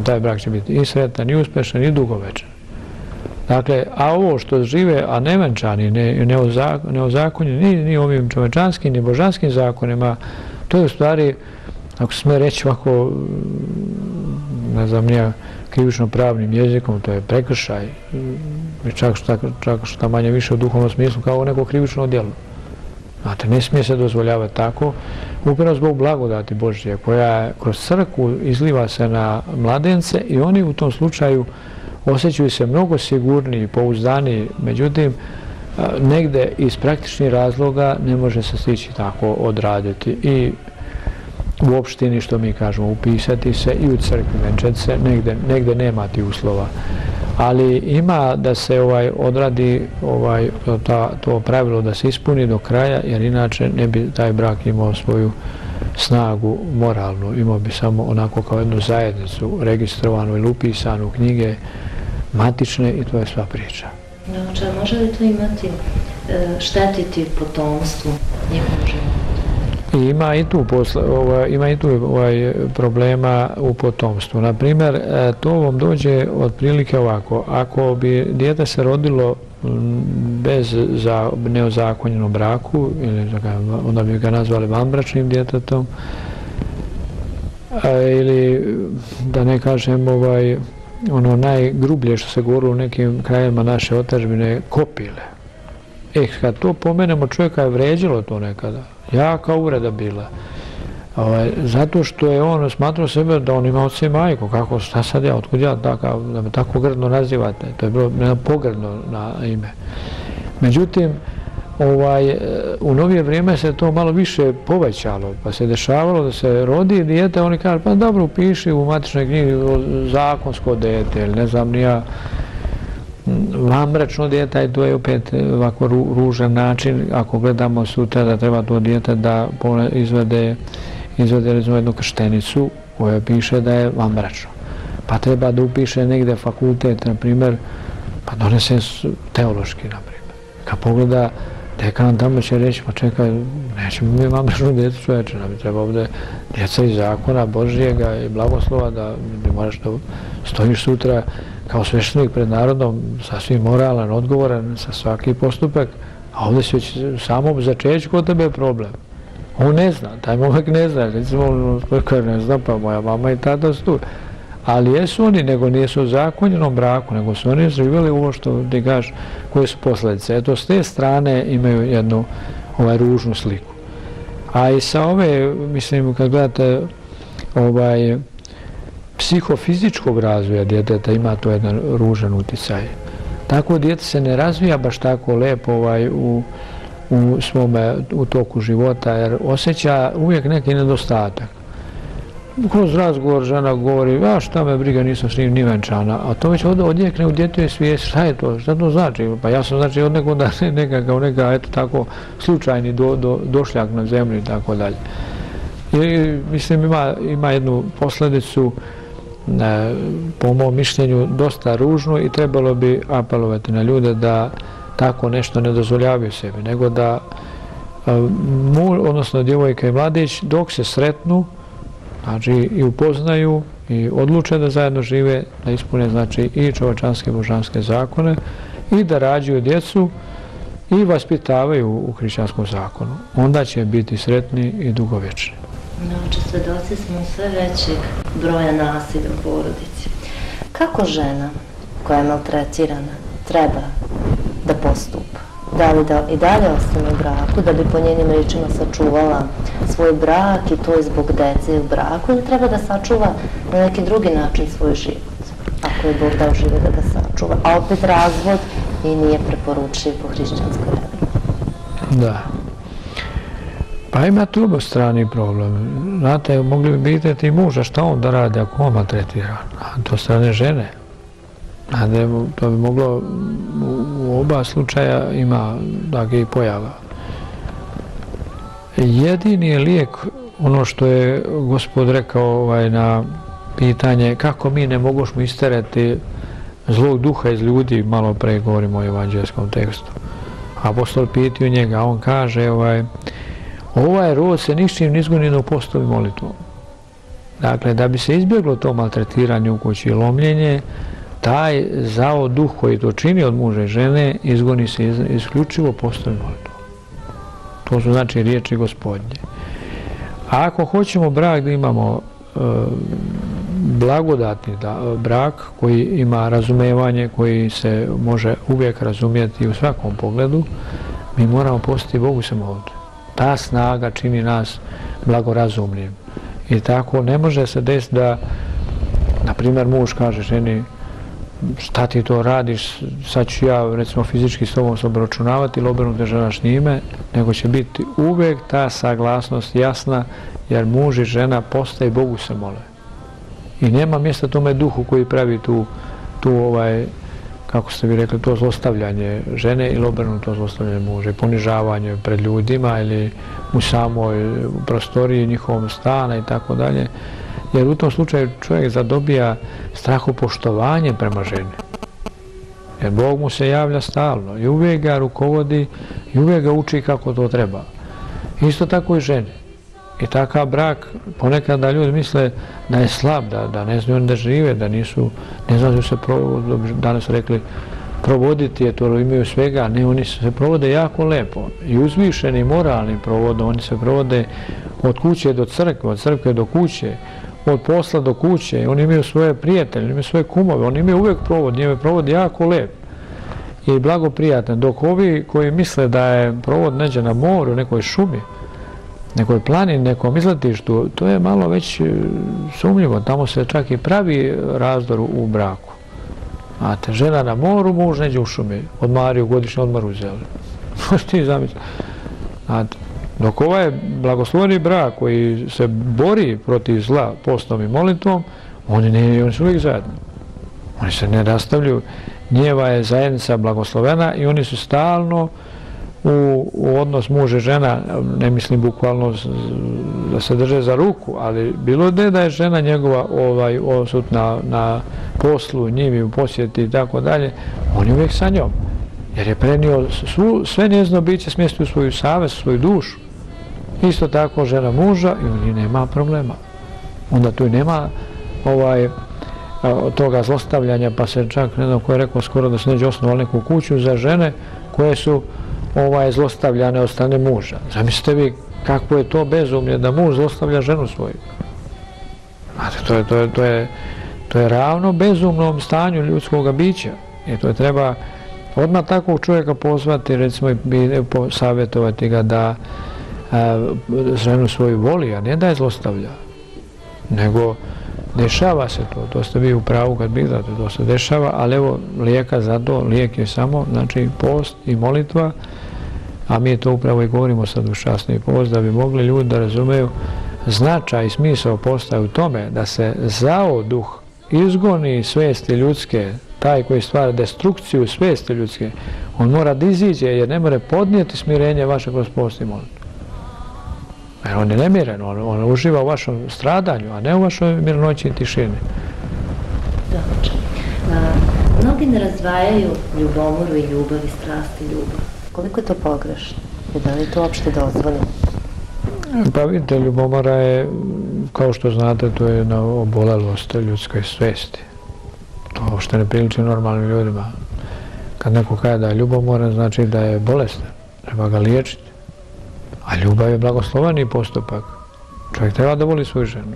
taj brak će biti i sretan, i uspešan, i dugovečan. Dakle, a ovo što žive, a nevenčani, neozakonjeni, ni ovim čovečanskim, ni božanskim zakonima, to je u stvari, ako se smije reći ovako, ne znam, nije krivično pravnim jezikom, to je prekršaj, čak što manje više u duhovnom smislu, kao neko krivično djelo. Znate, ne smije se dozvoljavati tako, upravo zbog blagodati Božje, koja kroz crkvu izliva se na mladence i oni u tom slučaju osjećaju se mnogo sigurniji, pouzdaniji, međutim, negde iz praktičnih razloga ne može se stići tako odraditi i u opštini, što mi kažemo, upisati se i u crkvi venčati se, negde nema ti uslova. Ali ima da se odradi to pravilo da se ispuni do kraja, jer inače ne bi taj brak imao svoju snagu moralnu, imao bi samo onako kao jednu zajednicu registrovanu ili upisanu knjige matične i to je sva priča. Može li to imati, štetiti potomstvu, njihovom životu? Ima i tu problema u potomstvu. Naprimjer, to vam dođe otprilike ovako. Ako bi dijete se rodilo bez neozakonjenom braku, onda bi ga nazvali vanbračnim djetetom, ili da ne kažem ono najgrublje što se govorilo u nekim krajevima naše otadžbine, kopile. Kad to pomenemo, čovjeka je vređilo to nekada. Jaka uvreda bila. Zato što je on smatrao sebe da on ima oca i majku. Kako, šta sad ja, otkud ja da me tako grdno nazivate? To je bilo pogrdno na ime. Međutim, u novije vrijeme se to malo više povećalo, pa se dešavalo da se rodi dijete, oni kažu, pa dobro, upiši u matičnoj knjigi zakonsko dijete, ili ne znam, nija vanbračno dijete, i to je opet ovako ružan način, ako gledamo sutra da treba to dijete da izvede recimo jednu krštenicu koja piše da je vanbračno. Pa treba da upiše negde fakultet, na primjer, pa donese teološki, na primjer. Kad pogleda dekan tamo će reći, pa čekaj, nećemo mi vanbračnu djecu čoveče, nam bi treba ovdje djeca iz zakona Božjega i blagoslova, da moraš da stojiš sutra kao sveštenik pred narodom, sasvim moralan, odgovoran za svaki postupak, a ovdje se već samo začeći kod tebe je problem. On ne zna, taj momak ne zna, recimo, ne zna, pa moja mama i tata su tu. Ali jesu oni, nego nisu u zakonjenom braku, nego su oni živjeli ovo što ti kažeš, koje su posljedice. Eto, s te strane imaju jednu ružnu sliku. A i sa ove, mislim, kad gledate psihofizičkog razvoja djeteta, ima to jedan ružan uticaj. Tako dijete se ne razvija baš tako lepo u toku života, jer osjeća uvijek neki nedostatak. Kroz razgovor žena govori, a šta me briga, nisam s njim ni venčana, a to već odjekne u djetetu svijest, šta je to, šta to znači? Pa ja sam znači od nekoga neka, eto tako, slučajni došljak na zemlji i tako dalje. I mislim ima jednu posljedicu, po mom mišljenju, dosta ružnu i trebalo bi apelovati na ljude da tako nešto ne dozvoljavaju sebi, nego da odnosno djevojka i mladić, dok se sretnu, znači i upoznaju i odluče da zajedno žive, da ispune znači i čovječanske i božanske zakone i da rađaju djecu i vaspitavaju u hrišćanskom zakonu. Onda će biti sretni i dugovječni. Znači, svedoci smo sve većeg broja nasilja u porodici. Kako žena koja je maltretirana treba da postupa? Da li da i dalje ostane u braku, da bi po njenim rečima sačuvala svoj brak i to je zbog dece u braku, ili treba da sačuva na neki drugi način svoj život, ako je Bog dao život da ga sačuva, a opet razvod i nije preporučiv po hrišćanskoj religiji. Da. Pa ima tu obostrani problem. Znate, mogli bi pitati muža šta on da radi ako on maltretira, a to strane žene. To bi moglo, u oba slučaja ima takvih pojava. Jedini je lijek, ono što je Gospod rekao na pitanje kako mi ne mogošmo isterati zlog duha iz ljudi, malo pre govorimo o evanđelskom tekstu. Apostol pitaju njega, on kaže ovaj rod se ničim ne izgoni na postovi molitvom. Dakle, da bi se izbjeglo to maltretiranje u kući i lomljenje, taj zao duh koji to čini od muža i žene izgoni se isključivo postojnom molitvom. To su znači riječi Gospodnje. A ako hoćemo brak da imamo blagodatni brak koji ima razumevanje, koji se može uvijek razumjeti u svakom pogledu, mi moramo postati Bogu se moliti. Ta snaga čini nas blagorazumnim. I tako ne može se desiti da, na primjer, muž kaže ženi šta ti to radiš, sad ću ja recimo fizički s tobom se obračunavati ili obrnuti žena s njime, nego će biti uvijek ta saglasnost jasna, jer muž i žena postaje Bogu se mole. I nema mjesta tome duhu koji pravi tu kako ste vi rekli, to zlostavljanje žene ili obrnuto zlostavljanje muža i ponižavanje pred ljudima ili u samoj prostoriji njihovom stana i tako dalje. Jer u tom slučaju čovjek zadobija strahopoštovanje prema ženi. Jer Bog mu se javlja stalno i uvijek ga rukovodi i uvijek ga uči kako to treba. Isto tako i žene. I takav brak, ponekad da ljudi misle da je slab, da ne znaju da žive, da nisu, ne znaju se, danas su rekli, provoditi je to, imaju svega, ne, oni se provode jako lepo. I uzvišeni, moralni provode, oni se provode od kuće do crkve, od crkve do kuće, od posla do kuće, oni imaju svoje prijatelje, imaju svoje kumove, oni imaju uvijek provod, njime provod jako lep i blagoprijatan, dok ovi koji misle da je provod neđe na moru, nekoj šumi, nekoj planini, nekom izletištu, to je malo već sumnjivo, tamo se čak i pravi razdor u braku. Znate, žena na moru, muž neđe u šumi, odmariju, godišnji odmor uzeli. Možeš ti zamisliti. Znate, dok ovaj blagosloveni brak koji se bori protiv zla postom i molitvom, oni su uvijek zajedno. Oni se ne rastavljaju. Njeva je zajednica blagoslovena i oni su stalno u odnos muž i žena, ne mislim bukvalno da se drže za ruku, ali bilo da je žena njegova odsutna na poslu, njivi u posjeti i tako dalje, on je uvijek sa njom. Jer je prenio sve njezino biće smjesti u svoju savest, svoju dušu. Isto tako žena muža i u njih nema problema. Onda tu nema toga zlostavljanja, pa se čak, ne znam ko je rekao skoro da se neđe osnovali neku kuću za žene koje su zlostavljane od strane muža. Zamislite vi kako je to bezumlje da muž zlostavlja ženu svoju. Znate, to je ravno bezumnom stanju ljudskog bića. I to je treba odmah takvog čovjeka pozvati, recimo i savjetovati ga da ženu svoju voli, a ne da je zlostavlja. Nego dešava se to ste vi u pravu kad pitate, to se dešava, ali evo lijeka za to, lijek je samo, znači post i molitva, a mi to upravo i govorimo sad u časni post, da bi mogli ljudi da razumeju značaj i smisao posta u tome da se zao duh izgoni svijesti ljudske, taj koji stvara destrukciju svijesti ljudske, on mora da iziđe jer ne more podnijeti smirenje vaše kroz post i molitvu. Jer on je nemiren, on uživa u vašom stradanju, a ne u vašoj mirnoći i tišini. Dobro. Mnogi ne razdvajaju ljubomoru i ljubav i strast i ljubav. Koliko je to pogrešno? I da li to uopšte dozvoljeno? Pa vidite, ljubomora je, kao što znate, to je jedna obolelost ljudskoj svijesti. To uopšte ne priliči normalnim ljudima. Kad neko kaže da je ljubomoran, znači da je bolestan, treba ga liječiti. A ljubav je blagosloveni postupak. Čovjek treba da voli svoju ženu.